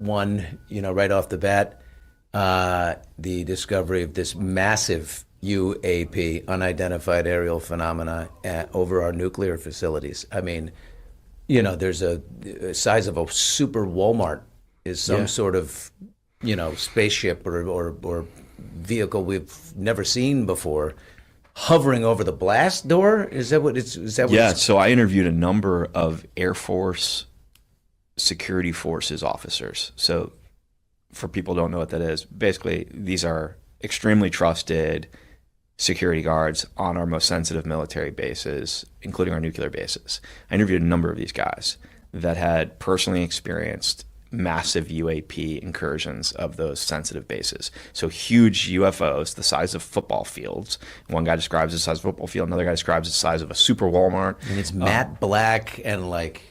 one, right off the bat, the discovery of this massive UAP, unidentified aerial phenomena, over our nuclear facilities. I mean, there's a size of a super Walmart is some sort of, spaceship or vehicle we've never seen before, hovering over the blast door. Is that what it's? Is that what? Yeah. So I interviewed a number of Air Force security forces officers. So for people who don't know what that is, basically these are extremely trusted security guards on our most sensitive military bases, including our nuclear bases. I interviewed a number of these guys that had personally experienced massive UAP incursions of those sensitive bases. So huge UFOs, the size of football fields. One guy describes the size of a football field, another guy describes the size of a super Walmart. And it's matte black and like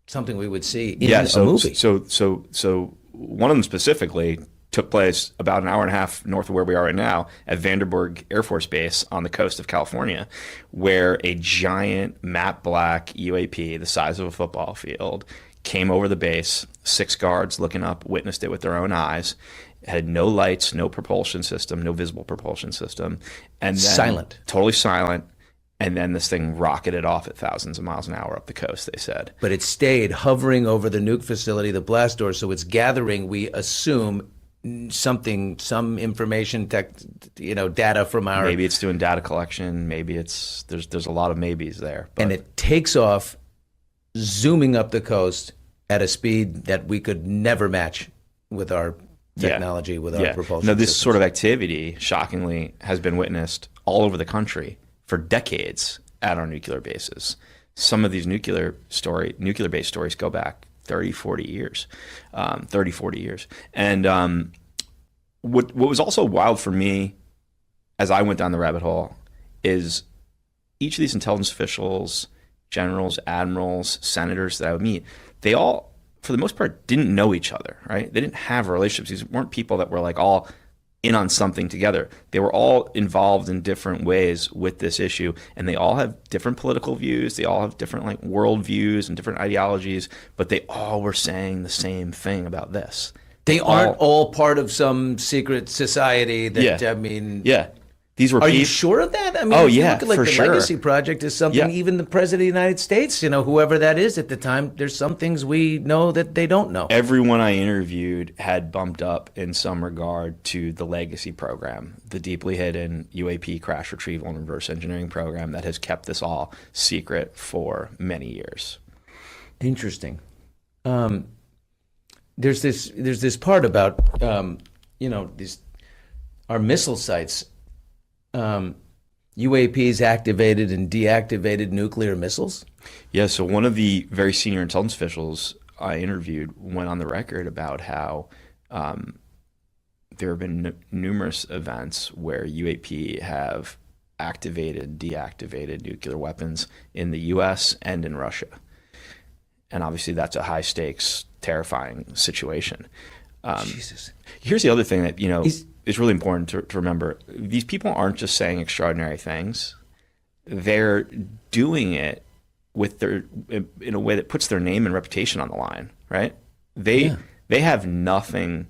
something we would see in a movie. So one of them specifically took place about an hour and a half north of where we are right now at Vandenberg Air Force Base on the coast of California, where a giant matte black UAP the size of a football field came over the base. 6 guards looking up witnessed it with their own eyes. It had no lights, no propulsion system, no visible propulsion system. And then silent. Totally silent. And then this thing rocketed off at thousands of miles an hour up the coast, they said. But it stayed hovering over the nuke facility, the blast door, so it's gathering, we assume, some information, data from our... Maybe it's doing data collection. Maybe it's... There's a lot of maybes there. But... And it takes off, zooming up the coast at a speed that we could never match with our technology, with our propulsion. No, this systems. sort of activity, shockingly, has been witnessed all over the country for decades at our nuclear bases. Some of these nuclear-based stories go back 30, 40 years. And what was also wild for me as I went down the rabbit hole is each of these intelligence officials, generals, admirals, senators that I would meet, they all, for the most part, didn't know each other, right? They didn't have relationships. These weren't people that were like all in on something together. They were all involved in different ways with this issue, and they all have different political views. They all have different world views and different ideologies, but they all were saying the same thing about this. They aren't all part of some secret society that, Yeah. These were Are you sure of that? I mean, Oh, if you yeah, look at, like, for the sure. Legacy Project is something even the President of the United States, whoever that is at the time, there's some things we know that they don't know. Everyone I interviewed had bumped up in some regard to the Legacy program, the deeply hidden UAP crash retrieval and reverse engineering program that has kept this all secret for many years. Interesting. There's this part about these our missile sites. UAPs activated and deactivated nuclear missiles? Yeah, so one of the very senior intelligence officials I interviewed went on the record about how there have been numerous events where UAP have activated, deactivated nuclear weapons in the U.S. and in Russia. And obviously that's a high-stakes, terrifying situation. Jesus. Here's the other thing that, it's really important to remember. These people aren't just saying extraordinary things. They're doing it with in a way that puts their name and reputation on the line, right? They have nothing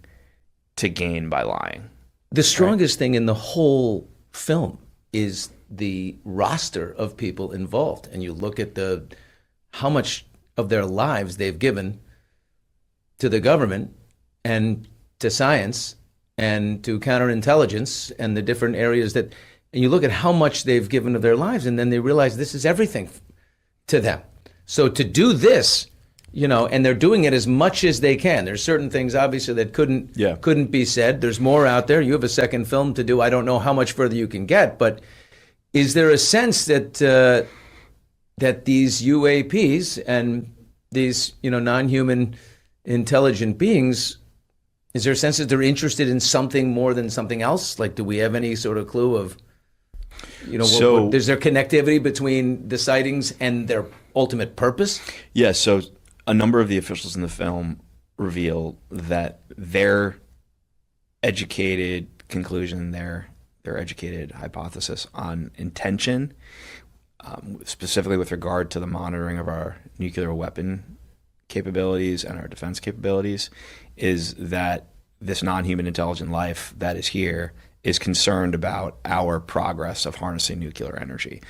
to gain by lying. The strongest thing in the whole film is the roster of people involved. And you look at how much of their lives they've given to the government and to science and to counterintelligence and the different areas and you look at how much they've given of their lives, and then they realize this is everything to them. So to do this, and they're doing it as much as they can. There's certain things obviously that couldn't be said. There's more out there. You have a second film to do. I don't know how much further you can get, but is there a sense that that these UAPs and these non-human intelligent beings, is there a sense that they're interested in something more than something else? Like, do we have any sort of clue of, is there connectivity between the sightings and their ultimate purpose? Yeah, so a number of the officials in the film reveal that their educated conclusion, their educated hypothesis on intention, specifically with regard to the monitoring of our nuclear weapon capabilities and our defense capabilities is that this non-human intelligent life that is here is concerned about our progress of harnessing nuclear energy.